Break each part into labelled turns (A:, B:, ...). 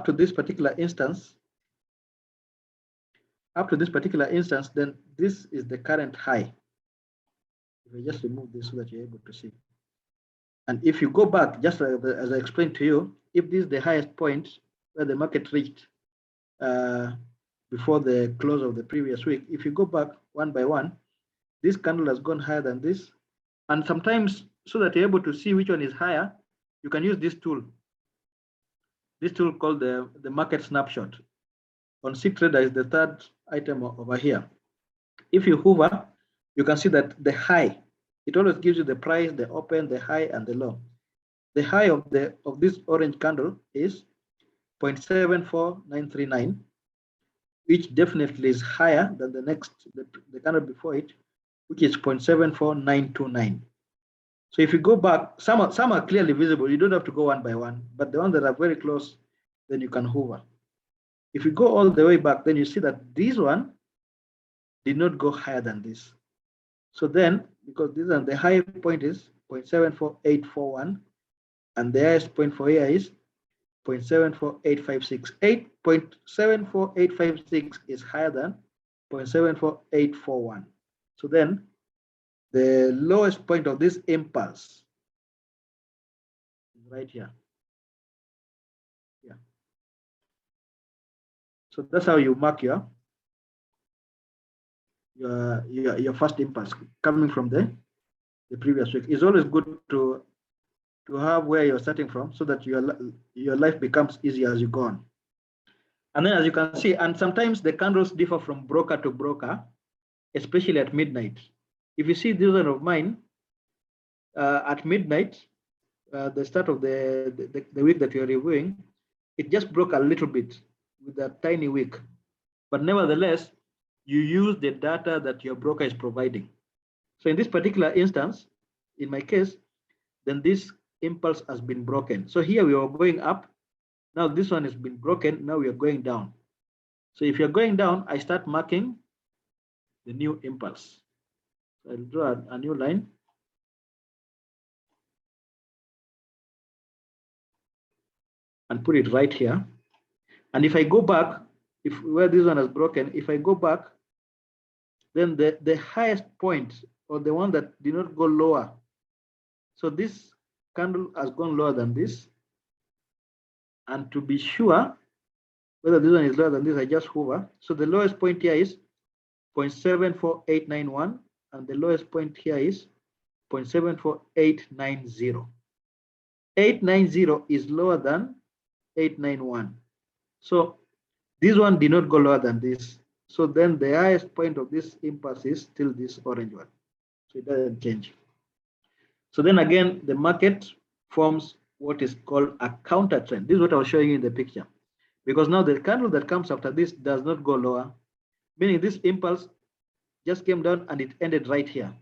A: to this particular instance, then this is the current high. If I just remove this so that you're able to see. And if you go back, just as I explained to you, if this is the highest point where the market reached before the close of the previous week, if you go back one by one, this candle has gone higher than this. And sometimes, so that you're able to see which one is higher, you can use this tool. This tool called the market snapshot. On CTrader is the third item over here. If you hover, you can see that the high, it always gives you the price, the open, the high, and the low. The high of this orange candle is 0.74939, which definitely is higher than the candle before it, which is 0.74929. So if you go back, some are clearly visible. You don't have to go one by one, but the ones that are very close, then you can hover. If you go all the way back, then you see that this one did not go higher than this. So then, because this one, the high point is 0.74841, and the highest point for here is 0.74856. 0.74856 is higher than 0.74841. So then, the lowest point of this impulse is right here. Yeah. So that's how you mark your first impulse coming from the previous week. It's always good to have where you're starting from, so that your life becomes easier as you go on. And then, as you can see, and sometimes the candles differ from broker to broker, especially at midnight. If you see this one of mine, at midnight, the start of the week that you're reviewing, it just broke a little bit with a tiny wick. But nevertheless, you use the data that your broker is providing. So in this particular instance, in my case, then this impulse has been broken. So here we are going up. Now this one has been broken. Now we are going down. So if you're going down, I start marking the new impulse. So I'll draw a new line. And put it right here. And if I go back, where this one has broken, if I go back, then the highest point, or the one that did not go lower. So this candle has gone lower than this. And to be sure whether this one is lower than this, I just hover. So the lowest point here is 0.74891, and the lowest point here is 0.74890. 890 is lower than 891. So this one did not go lower than this. So then the highest point of this impulse is still this orange one. So it doesn't change. So then again, the market forms what is called a counter trend. This is what I was showing you in the picture. Because now the candle that comes after this does not go lower, meaning this impulse just came down and it ended right here.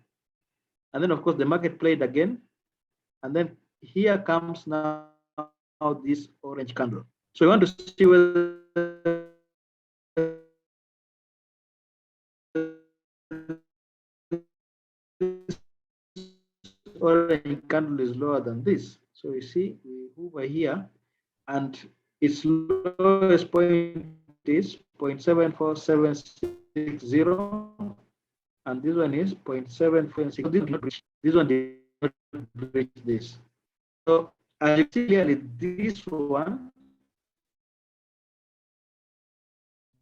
A: And then of course the market played again. And then here comes now this orange candle. So we want to see whether this orange candle is lower than this. So you see, we hover here, and its lowest point is 0.74760, and this one is 0.746. This one did not breach this. So as you see clearly, this one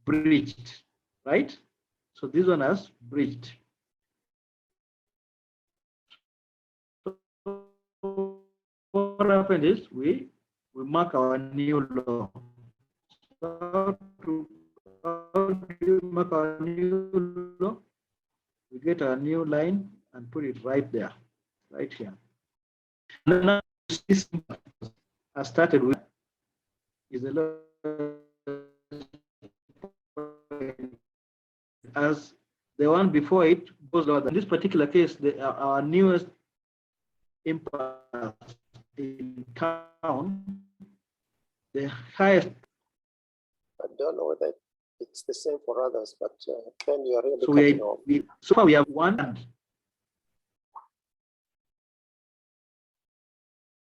A: breached, right? So this one has breached. So what happened is we mark our new low. So to mark our new low, we get a new line and put it right there, right here. And now this I started with is the low as the one before it goes lower. In this particular case, our newest impulse in town, the highest.
B: I don't know whether it's the same for others, but Ken, you're really
A: so far we have one.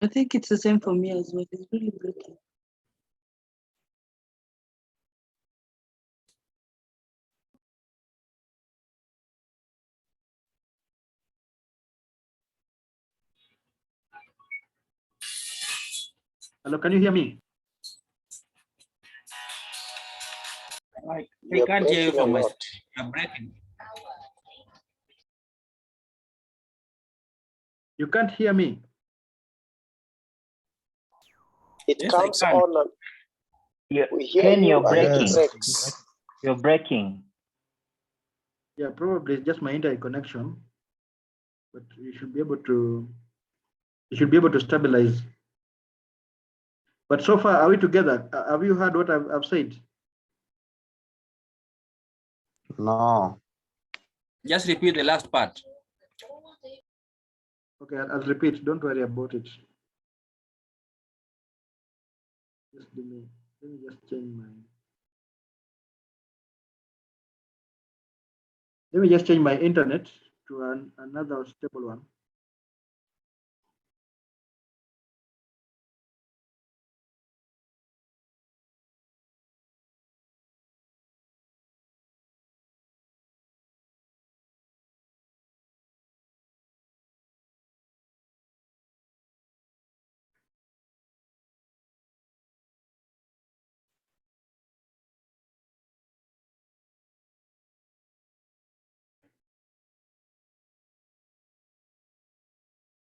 C: I think it's the same for me as well. It's really breaking.
A: Hello, can you hear me?
C: I
B: You're
C: can't hear you
B: breaking a
C: from my
B: lot.
C: side. You're breaking.
A: You can't hear me.
B: It
C: Yes, I
B: comes
C: can.
B: on and
D: Yeah,
B: we hear
D: Ken,
B: you
D: you're
B: and it
D: breaking.
B: breaks.
D: You're breaking.
A: Yeah, probably it's just my internet connection, but you should be able to stabilize. But so far, are we together? Have you heard what I've said?
E: No.
C: Just repeat the last part.
A: Okay, I'll repeat. Don't worry about it. Just let me just change my. Let me just change my internet to another stable one.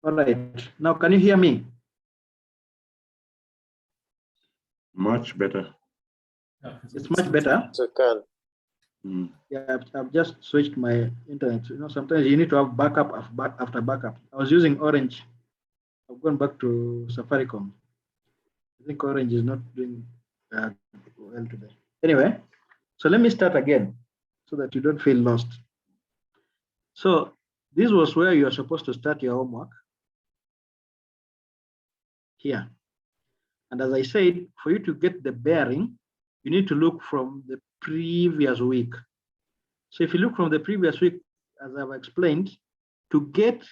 A: All right. Now, can you hear me?
E: Much better.
A: It's much better.
B: So can.
A: Yeah, I've just switched my internet. You know, sometimes you need to have backup after backup. I was using Orange. I've gone back to Safaricom. I think Orange is not doing well today. Anyway, so let me start again so that you don't feel lost. So this was where you are supposed to start your homework here. And as I said, for you to get the bearing, you need to look from the previous week. So if you look from the previous week, as I've explained, to get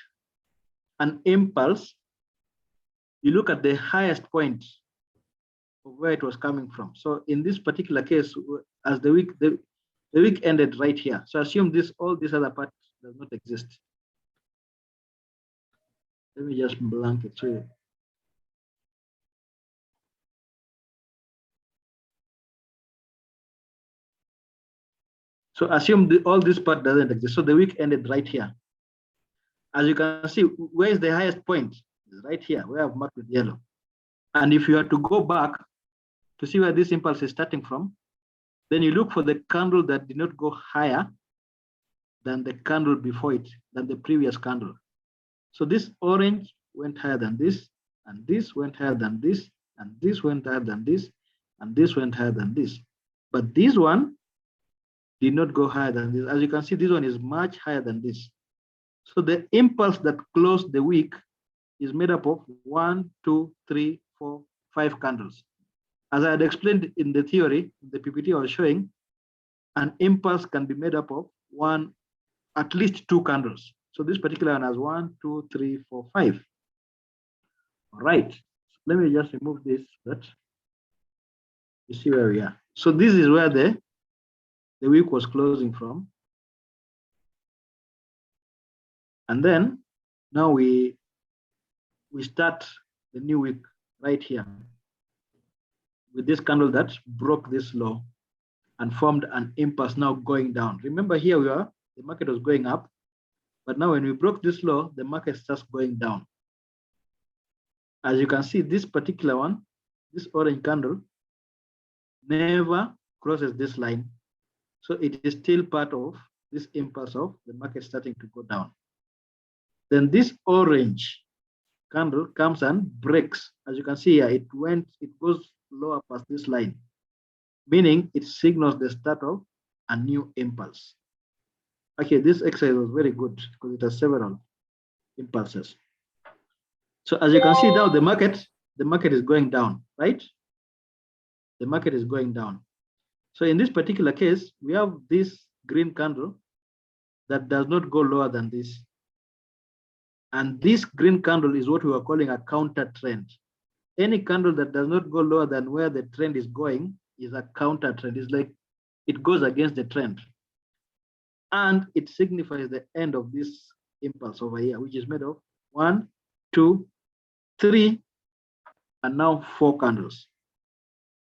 A: an impulse, you look at the highest point of where it was coming from. So in this particular case, as the week ended right here. So assume all this other part does not exist. Let me just blank it. So assume all this part doesn't exist. So the week ended right here. As you can see, where is the highest point? It's right here, where I've marked with yellow. And if you are to go back to see where this impulse is starting from, then you look for the candle that did not go higher than the candle before it, than the previous candle. So this orange went higher than this, and this went higher than this, and this went higher than this, and this went higher than this. But this one did not go higher than this. As you can see, this one is much higher than this. So the impulse that closed the week is made up of 1, 2, 3, 4, 5 candles. As I had explained in the theory, the PPT I was showing, an impulse can be made up of at least 2 candles. So this particular one has 1, 2, 3, 4, 5. All right. Let me just remove this, that you see where we are. So this is where the week was closing from. And then now we start the new week right here with this candle that broke this low and formed an impulse now going down. Remember here the market was going up, but now when we broke this low, the market starts going down. As you can see, this particular one, this orange candle, never crosses this line. So it is still part of this impulse of the market starting to go down. Then this orange candle comes and breaks. As you can see here, it goes lower past this line, meaning it signals the start of a new impulse. Okay, this exercise was very good because it has several impulses. So as you can see now, the market is going down, right? The market is going down. So in this particular case, we have this green candle that does not go lower than this. And this green candle is what we are calling a counter trend. Any candle that does not go lower than where the trend is going is a counter trend. It's like it goes against the trend. And it signifies the end of this impulse over here, which is made of 1, 2, 3 and now 4 candles.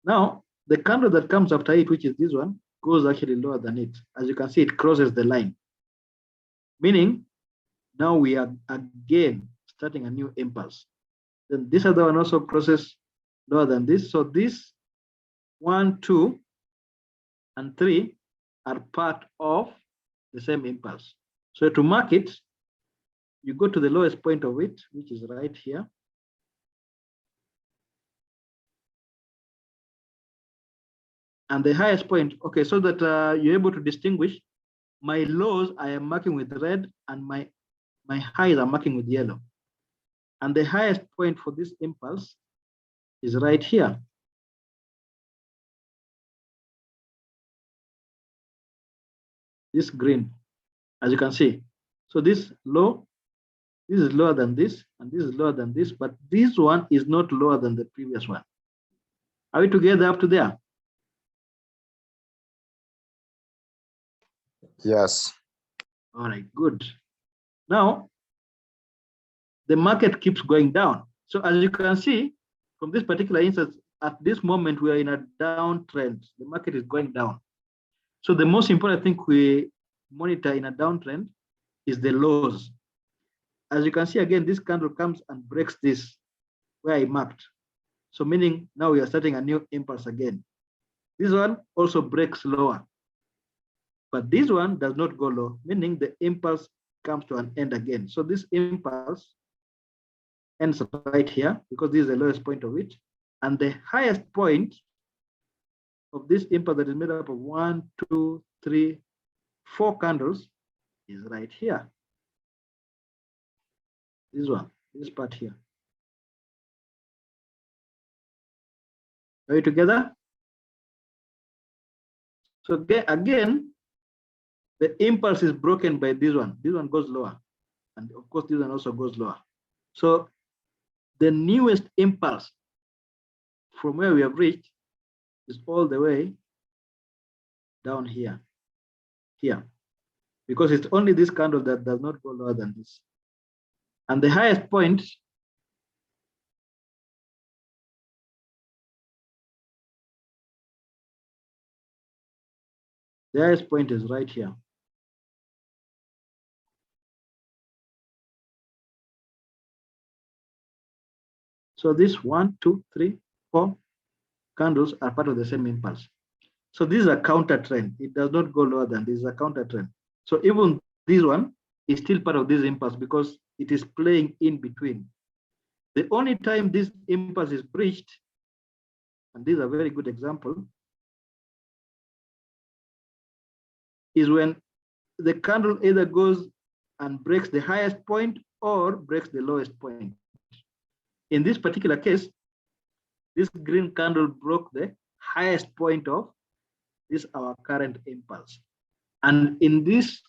A: Now, the candle that comes after it, which is this one, goes actually lower than it. As you can see, it crosses the line, meaning now we are again starting a new impulse. Then this other one also crosses lower than this. So this 1, 2, and 3 are part of the same impulse. So to mark it, you go to the lowest point of it, which is right here. And the highest point, okay, so that you're able to distinguish my lows I am marking with red and my highs are marking with yellow. And the highest point for this impulse is right here. This green, as you can see. So this low, this is lower than this, and this is lower than this, but this one is not lower than the previous one. Are we together up to there?
E: Yes.
A: All right, good. Now, the market keeps going down. So as you can see, from this particular instance, at this moment, we are in a downtrend. The market is going down. So the most important thing we monitor in a downtrend is the lows. As you can see, again, this candle comes and breaks this where I marked. So meaning now we are starting a new impulse again. This one also breaks lower, but this one does not go low, meaning the impulse comes to an end again. So this impulse ends right here because this is the lowest point of it. And the highest point of this impulse that is made up of 1, 2, 3, 4 candles is right here. This one, this part here. Are we together? So again, the impulse is broken by this one. This one goes lower. And of course, this one also goes lower. So the newest impulse from where we have reached is all the way down here, because it's only this candle that does not go lower than this. And the highest point is right here. So this 1, 2, 3, 4 candles are part of the same impulse. So this is a counter trend. It does not go lower than this, is a counter trend. So even this one is still part of this impulse because it is playing in between. The only time this impulse is breached, and this is a very good example, is when the candle either goes and breaks the highest point or breaks the lowest point. In this particular case, this green candle broke the highest point of this our current impulse. And in this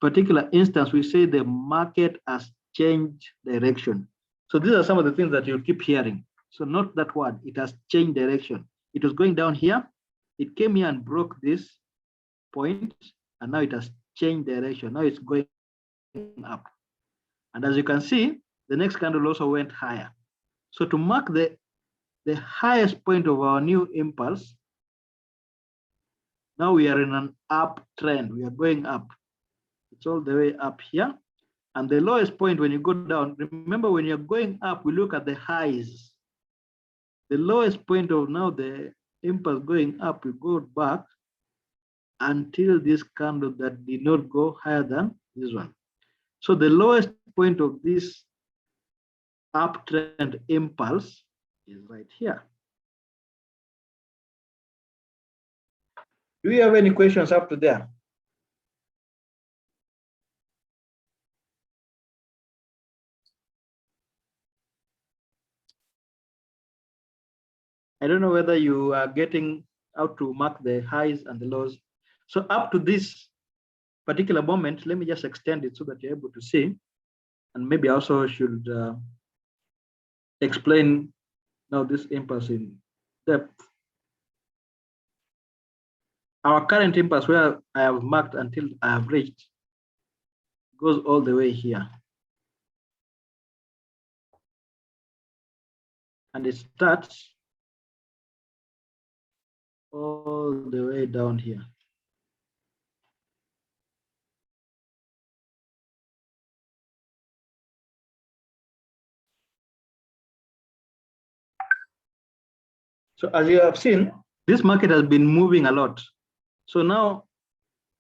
A: particular instance, we say the market has changed direction. So these are some of the things that you'll keep hearing. So note that word, it has changed direction. It was going down here. It came here and broke this point, and now it has changed direction. Now it's going up. And as you can see, the next candle also went higher. So to mark the highest point of our new impulse, now we are in an uptrend. We are going up. It's all the way up here. And the lowest point when you go down, remember when you're going up, we look at the highs. The lowest point of now the impulse going up, we go back until this candle that did not go higher than this one. So the lowest point of this uptrend impulse is right here. Do you have any questions up to there? I don't know whether you are getting how to mark the highs and the lows. So up to this particular moment, let me just extend it so that you're able to see. And maybe I also should explain now this impulse in depth. Our current impulse, where I have marked until I have reached, goes all the way here. and it starts all the way down here. So as you have seen, this market has been moving a lot. So now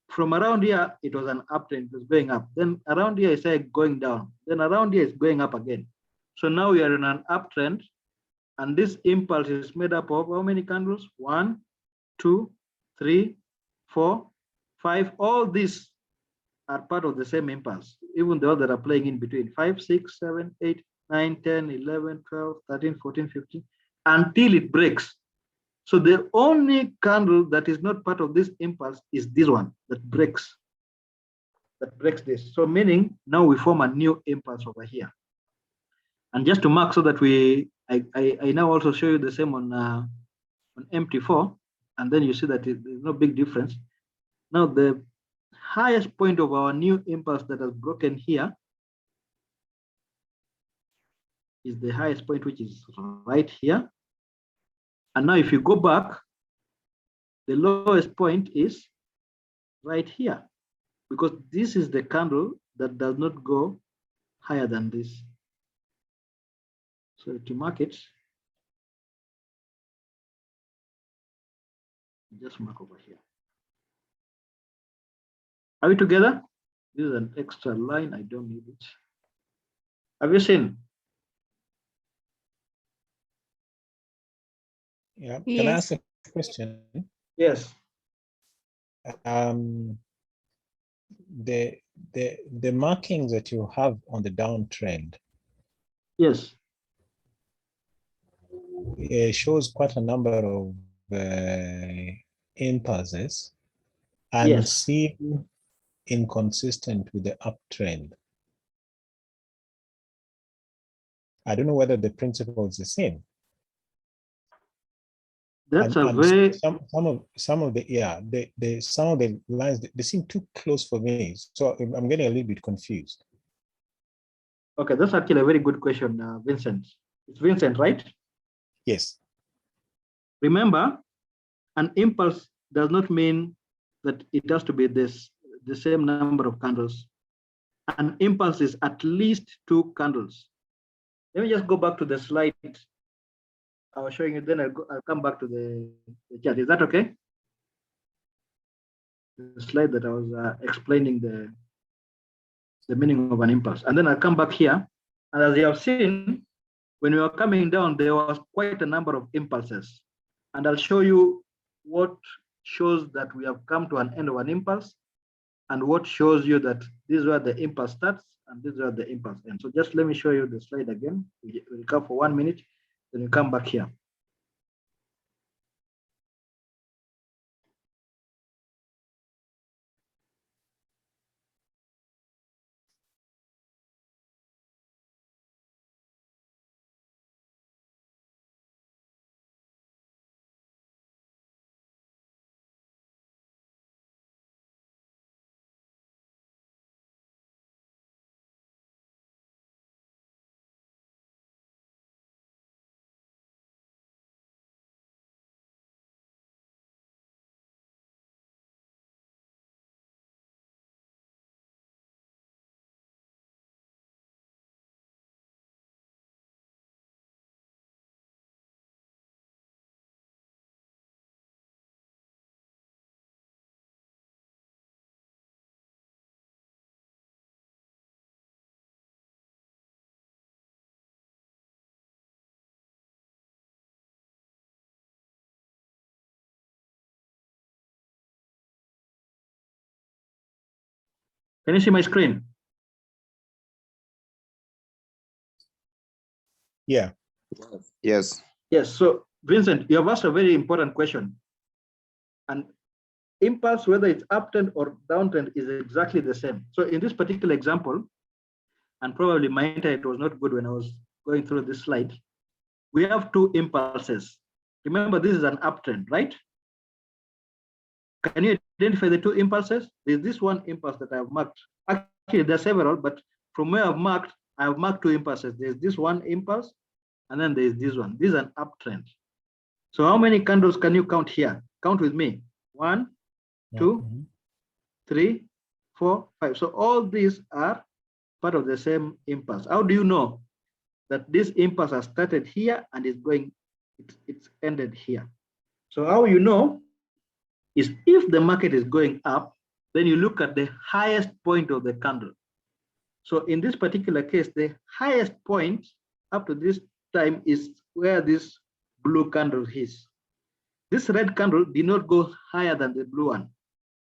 A: from around here, it was an uptrend, it was going up. Then around here, it started going down. Then around here, it's going up again. So now we are in an uptrend, and this impulse is made up of how many candles? 1, 2, 3, 4, 5. All these are part of the same impulse, even those that are playing in between. 5, 6, 7, 8, 9, 10, 11, 12, 13, 14, 15, until it breaks. So the only candle that is not part of this impulse is this one that breaks this. So meaning now we form a new impulse over here. And just to mark so that I now also show you the same on MT4, and then you see that there's no big difference. Now the highest point of our new impulse that has broken here is the highest point, which is right here. And now if you go back, the lowest point is right here, because this is the candle that does not go higher than this. So to mark it, just mark over here. Are we together? This is an extra line, I don't need it. Have you seen?
F: Yeah,
G: Yes.
F: can I ask a question?
A: Yes.
F: The markings that you have on the downtrend,
A: Yes.
F: it shows quite a number of impulses and
A: Yes.
F: seem inconsistent with the uptrend. I don't know whether the principle is the same.
A: That's
F: And
A: a very
F: some of the lines, they seem too close for me, so I'm getting a little bit confused.
A: okay. That's actually a very good question, Vincent. It's Vincent, right?
F: Yes.
A: Remember, an impulse does not mean that it has to be the same number of candles. An impulse is at least 2 candles. Let me just go back to the slide I was showing you, then I'll come back to the chart. Is that okay? The slide that I was explaining the meaning of an impulse. And then I'll come back here. And as you have seen, when we were coming down, there was quite a number of impulses. And I'll show you what shows that we have come to an end of an impulse, and what shows you that this is where the impulse starts and this is where the impulse ends. So just let me show you the slide again. We'll come for 1 minute, then we come back here. Can you see my screen?
F: Yeah.
E: Yes.
A: Yes. So Vincent, you have asked a very important question. And impulse, whether it's uptrend or downtrend, is exactly the same. So in this particular example, and probably my internet was not good when I was going through this slide, we have 2 impulses. Remember, this is an uptrend, right? Can you identify the 2 impulses? There's this one impulse that I've marked. Actually, there are several, but from where I have marked 2 impulses. There's this one impulse, and then there is this one. This is an uptrend. So how many candles can you count here? Count with me. 1, 2, 3, 4, 5. So all these are part of the same impulse. How do you know that this impulse has started here and is going, it's ended here? So how you know is if the market is going up, then you look at the highest point of the candle. So in this particular case, the highest point up to this time is where this blue candle is. This red candle did not go higher than the blue one.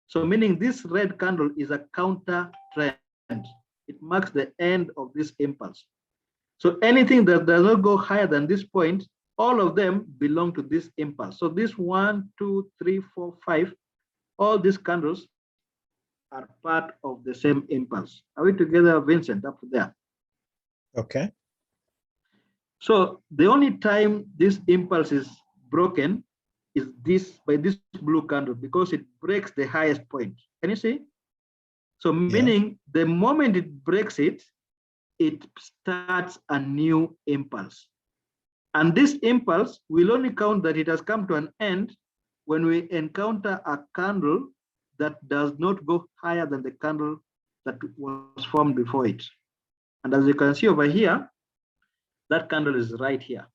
A: So meaning this red candle is a counter trend. It marks the end of this impulse. So anything that does not go higher than this point, all of them belong to this impulse. So this 1, 2, 3, 4, 5, all these candles are part of the same impulse. Are we together, Vincent, up there?
F: Okay.
A: So the only time this impulse is broken is this by this blue candle, because it breaks the highest point. Can you see? So meaning the moment it breaks it, it starts a new impulse. And this impulse will only count that it has come to an end when we encounter a candle that does not go higher than the candle that was formed before it. And as you can see over here, that candle is right here,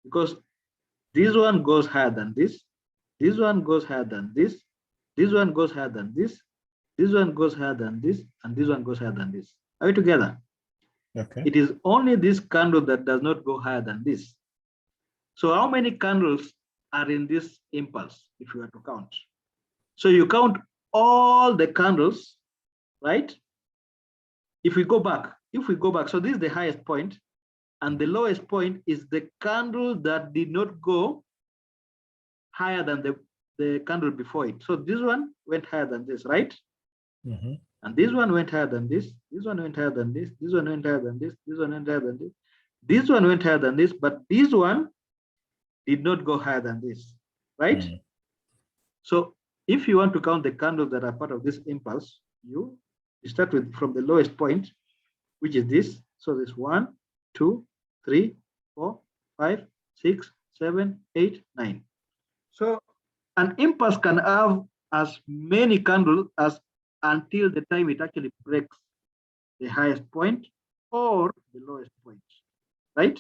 A: because this one goes higher than this one goes higher than this one goes higher than this one goes higher than this, and this one goes higher than this. Are we together?
F: Okay.
A: It is only this candle that does not go higher than this. So how many candles are in this impulse if you were to count? So you count all the candles, right? If we go back, so this is the highest point, and the lowest point is the candle that did not go higher than the candle before it. So this one went higher than this, right? And this one went higher than this one went higher than this one went higher than this one went higher than this one went higher than this, but this one did not go higher than this, right? So if you want to count the candles that are part of this impulse, you start with from the lowest point, which is this. So this 1, 2, 3, 4, 5, 6, 7, 8, 9. So an impulse can have as many candles as until the time it actually breaks the highest point or the lowest point, right?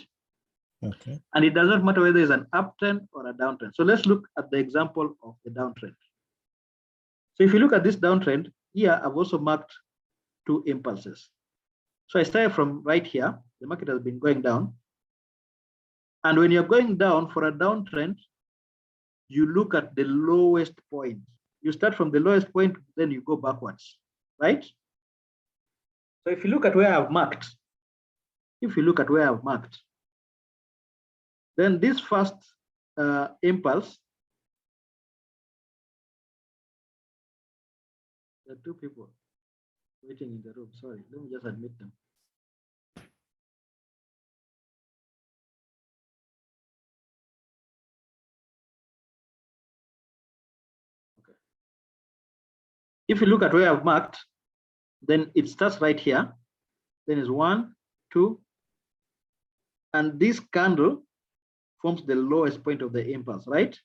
F: Okay.
A: And it does not matter whether it's an uptrend or a downtrend. So let's look at the example of the downtrend. So if you look at this downtrend, here I've also marked 2 impulses. So I started from right here. The market has been going down. And when you're going down for a downtrend, you look at the lowest point. You start from the lowest point, then you go backwards, right? So if you look at where I've marked, then this first impulse, there are 2 people waiting in the room. Sorry, let me just admit them. Okay. If you look at where I've marked, then it starts right here. Then it's 1, 2, and this candle forms the lowest point of the impulse, right?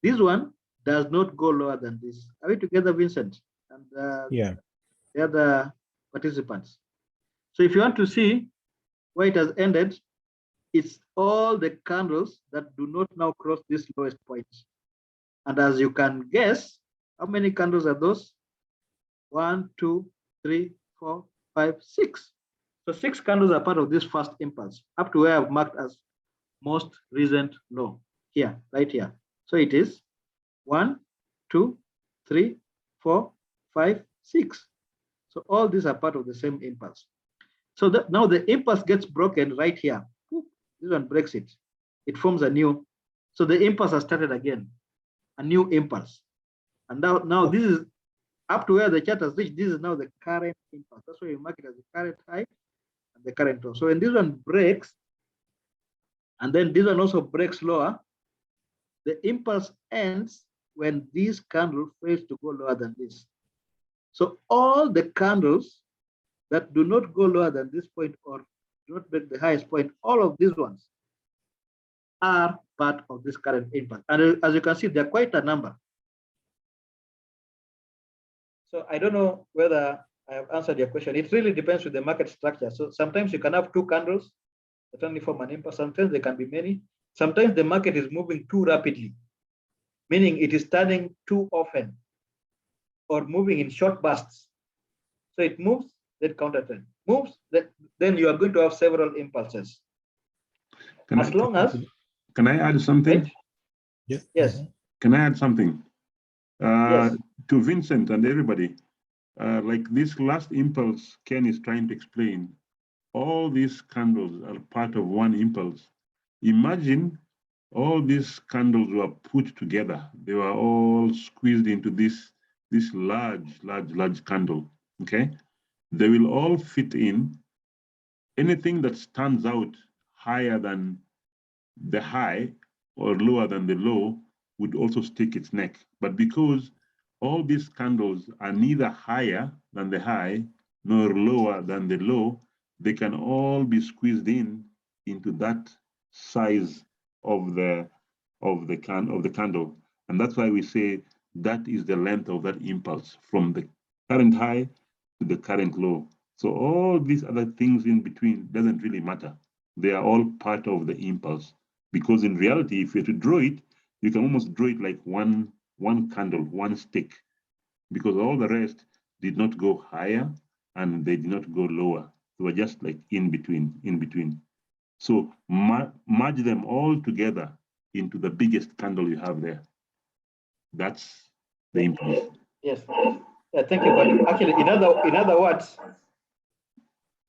A: This one does not go lower than this. Are we together, Vincent? And the other participants. So if you want to see where it has ended, it's all the candles that do not now cross this lowest point. And as you can guess, how many candles are those? 1, 2, 3, 4, 5, 6. So 6 candles are part of this first impulse, up to where I've marked as most recent low here, right here. So it is 1, 2, 3, 4, 5, 6. So all these are part of the same impulse. So that now the impulse gets broken right here. This one breaks it. It forms a new. So the impulse has started again, a new impulse. And now this is up to where the chart has reached. This is now the current impulse. That's why you mark it as the current high and the current low. So when this one breaks, and then this one also breaks lower, the impulse ends when this candle fails to go lower than this. So all the candles that do not go lower than this point or do not break the highest point, all of these ones are part of this current impulse. And as you can see, there are quite a number. So I don't know whether I have answered your question. It really depends with the market structure. So sometimes you can have two candles that only form an impulse. Sometimes there can be many. Sometimes the market is moving too rapidly, meaning it is turning too often or moving in short bursts. So it moves, then counter trend, moves, then you are going to have several impulses.
E: Can
A: As long as,
E: can I add something?
A: right?
F: Yeah.
A: Yes.
E: Can I add something?
A: Yes.
E: To Vincent and everybody, like this last impulse Ken is trying to explain, all these candles are part of one impulse. Imagine all these candles were put together. They were all squeezed into this large candle, okay? They will all fit in. Anything that stands out higher than the high or lower than the low would also stick its neck. But because all these candles are neither higher than the high nor lower than the low, they can all be squeezed into that size of the candle. And that's why we say that is the length of that impulse from the current high to the current low. So all these other things in between doesn't really matter. They are all part of the impulse. Because in reality, if you're to draw it, you can almost draw it like one candle, one stick, because all the rest did not go higher and they did not go lower. They were just like in between. So merge them all together into the biggest candle you have there. That's the impulse.
A: Yes. Yeah, thank you. But actually, in other words,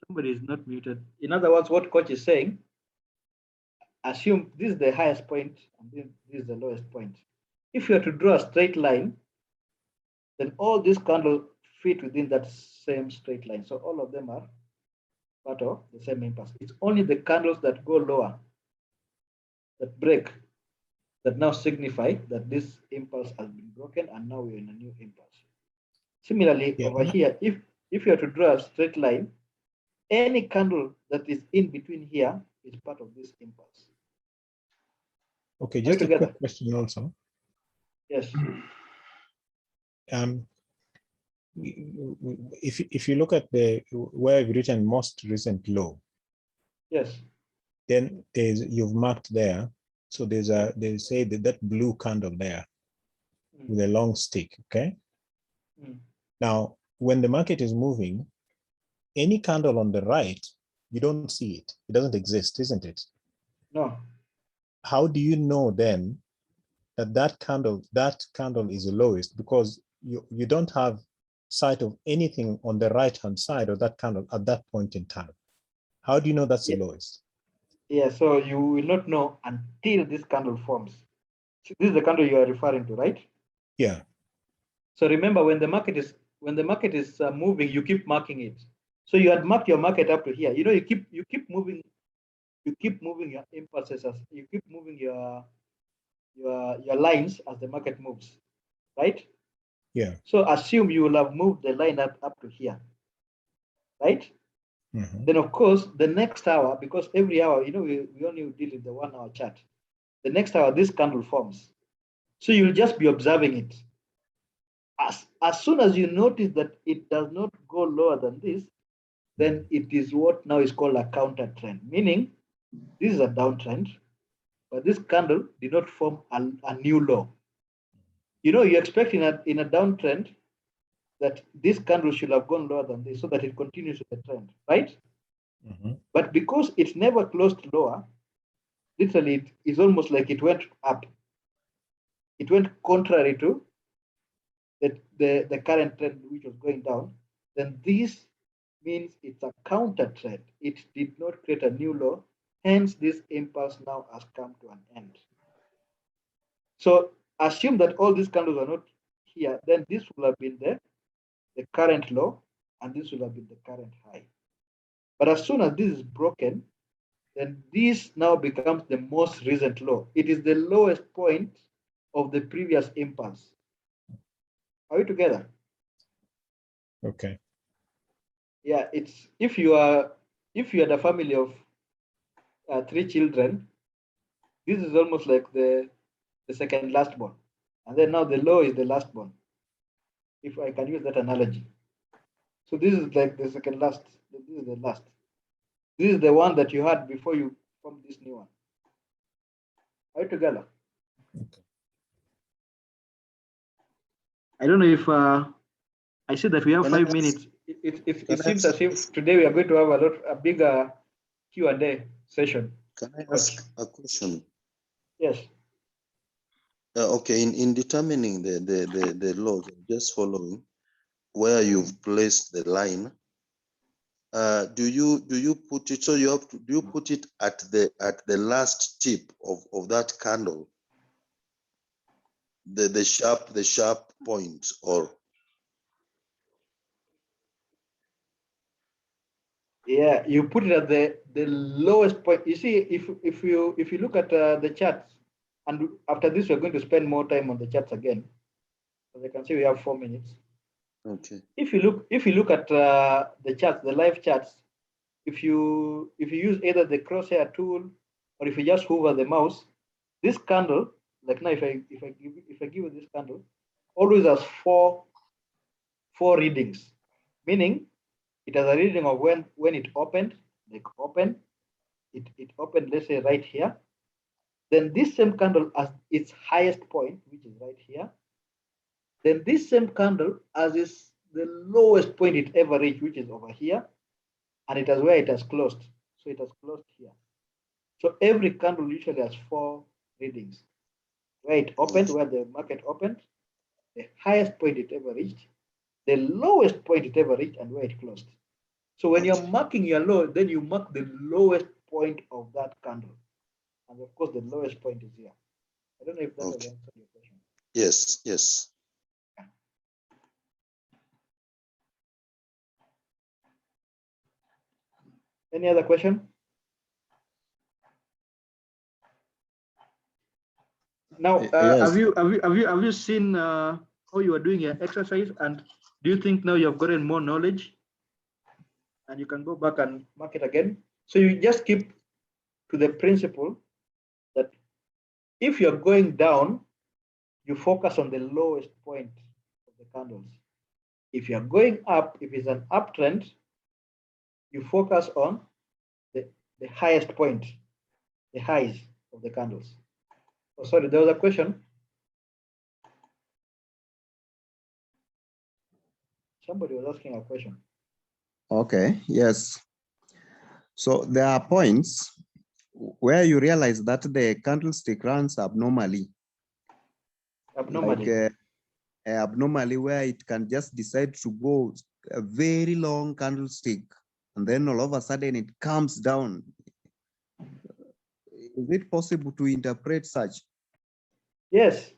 A: somebody is not muted. In other words, what coach is saying, assume this is the highest point and this is the lowest point. If you are to draw a straight line, then all these candles fit within that same straight line. So all of them are part of the same impulse. It's only the candles that go lower, that break, that now signify that this impulse has been broken and now we're in a new impulse. Similarly,
F: Yeah.
A: over here, if you are to draw a straight line, any candle that is in between here is part of this impulse.
F: Okay,
A: Are we
F: just a
A: together?
F: quick question also.
A: Yes.
F: If you look at where I've written most recent low,
A: Yes.
F: then you've marked there. So they say that blue candle there with a long stick, okay? Now, when the market is moving, any candle on the right, you don't see it. It doesn't exist, isn't it?
A: No.
F: How do you know then that candle is the lowest? Because you don't have sight of anything on the right-hand side of that candle at that point in time. How do you know that's the lowest?
A: Yeah, so you will not know until this candle forms. So this is the candle you are referring to, right?
F: Yeah.
A: So remember, when the market is moving, you keep marking it. So you had marked your market up to here. You know, you keep moving your impulses as you keep moving your lines as the market moves, right?
F: Yeah.
A: So assume you will have moved the line up to here, right? Then of course the next hour, because every hour, you know, we only deal in the 1 hour chart. The next hour, this candle forms. So you'll just be observing it. As soon as you notice that it does not go lower than this, then it is what now is called a counter trend, meaning this is a downtrend, but this candle did not form a new low. You know, you expect in a downtrend that this candle should have gone lower than this so that it continues with the trend, right? But because it never closed lower, literally it is almost like it went up. It went contrary to the current trend, which was going down. Then this means it's a counter trend. It did not create a new low. Hence, this impulse now has come to an end. So assume that all these candles are not here, then this will have been the current low, and this will have been the current high. But as soon as this is broken, then this now becomes the most recent low. It is the lowest point of the previous impulse. Are we together?
F: Okay.
A: Yeah, it's if you had a family of 3 children, This is almost like the second last bone. And then now the low is the last bone, if I can use that analogy. So this is like the second last. This is the last. This is the one that you had before you formed this new one. Are you together?
F: Okay.
A: I don't know if I see that we have
B: Can I
A: 5
B: ask-
A: minutes. It
B: can I
A: seems
B: ask-
A: as if today we are going to have a bigger Q&A session.
B: Can I ask a question?
A: Yes.
B: Okay, in determining the laws, just following where you've placed the line, do you put it, so you have to, do you put it at the last tip of that candle, the sharp point, or?
A: Yeah, you put it at the lowest point. You see, if you look at the charts, and after this we're going to spend more time on the charts again. As you can see, we have 4 minutes.
B: Okay.
A: If you look at the charts, the live charts, if you use either the crosshair tool or if you just hover the mouse, this candle, like now, if I give you this candle, always has four readings, meaning it has a reading of when it opened, like open, it opened, let's say right here. Then this same candle has its highest point, which is right here. Then this same candle has the lowest point it ever reached, which is over here, and it has where it has closed. So it has closed here. So every candle usually has 4 readings: where it opened, where the market opened, the highest point it ever reached, the lowest point it ever reached, and where it closed. So when you're marking your low, then you mark the lowest point of that candle. And of course, the lowest point is here. I don't know if that has answered your question.
B: Yes.
A: Any other question? Now,
B: Yes.
A: have you seen how you are doing your exercise, and do you think now you have gotten more knowledge, and you can go back and mark it again? So you just keep to the principle that if you're going down, you focus on the lowest point of the candles. If you're going up, if it's an uptrend, you focus on the highest point, the highs of the candles. Oh, sorry, there was a question. Somebody was asking a question.
G: Okay, yes. So there are points where you realize that the candlestick runs abnormally.
A: Abnormally.
G: Like abnormally, where it can just decide to go a very long candlestick, and then all of a sudden it comes down. Is it possible to interpret such?
A: Yes,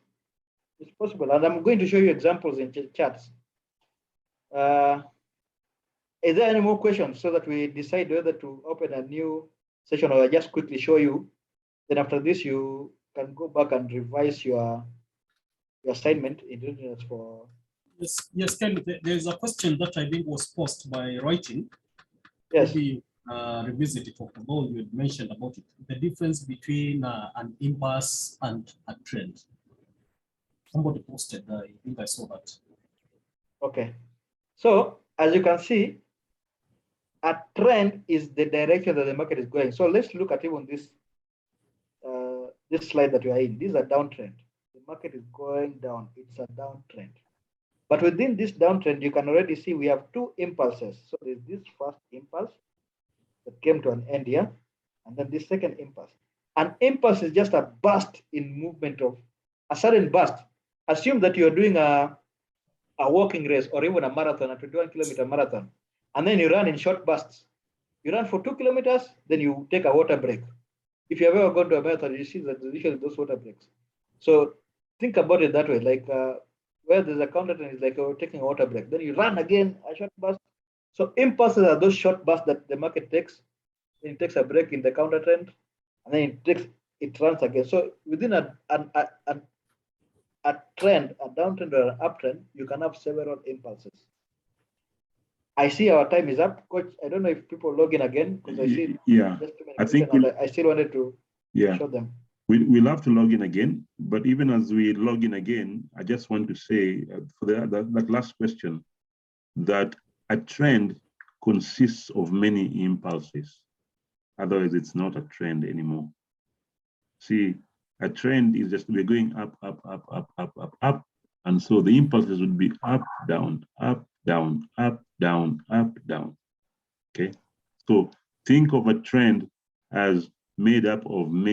A: it's possible. And I'm going to show you examples in charts. Is there any more questions so that we decide whether to open a new session, or I just quickly show you? Then after this, you can go back and revise your assignment in readiness for.
H: Yes, Ken, there's a question that I think was posed by writing.
A: Yes.
H: Maybe revisit it, although you had mentioned about it. The difference between an impasse and a trend. Somebody posted, I think I saw that. Okay.
A: So as you can see, a trend is the direction that the market is going. So let's look at even this this slide that we are in. This is a downtrend. The market is going down. It's a downtrend. But within this downtrend, you can already see we have 2 impulses. So there's this first impulse that came to an end here, and then this second impulse. An impulse is just a burst in movement of a sudden burst. Assume that you're doing a walking race or even a marathon, a 21-kilometer marathon, and then you run in short bursts. You run for 2 kilometers, then you take a water break. If you have ever gone to a marathon, you see that there's usually those water breaks. So think about it that way, like where there's a counter trend, is like you're taking a water break. Then you run again, a short burst. So impulses are those short bursts that the market takes. Then it takes a break in the counter trend, and then it runs again. So within a trend, a downtrend or an uptrend, you can have several impulses. I see our time is up, Coach. I don't know if people log in again, because I see
E: Yeah,
A: just too many
E: I think
A: and I still wanted to
E: yeah.
A: show them.
E: We'll have to log in again, but even as we log in again, I just want to say for that last question, that a trend consists of many impulses. Otherwise, it's not a trend anymore. See, a trend is just we're going up, up, up, up, up, up, up. And so the impulses would be up, down, up, down, up, down, up, down. Okay. So think of a trend as made up of many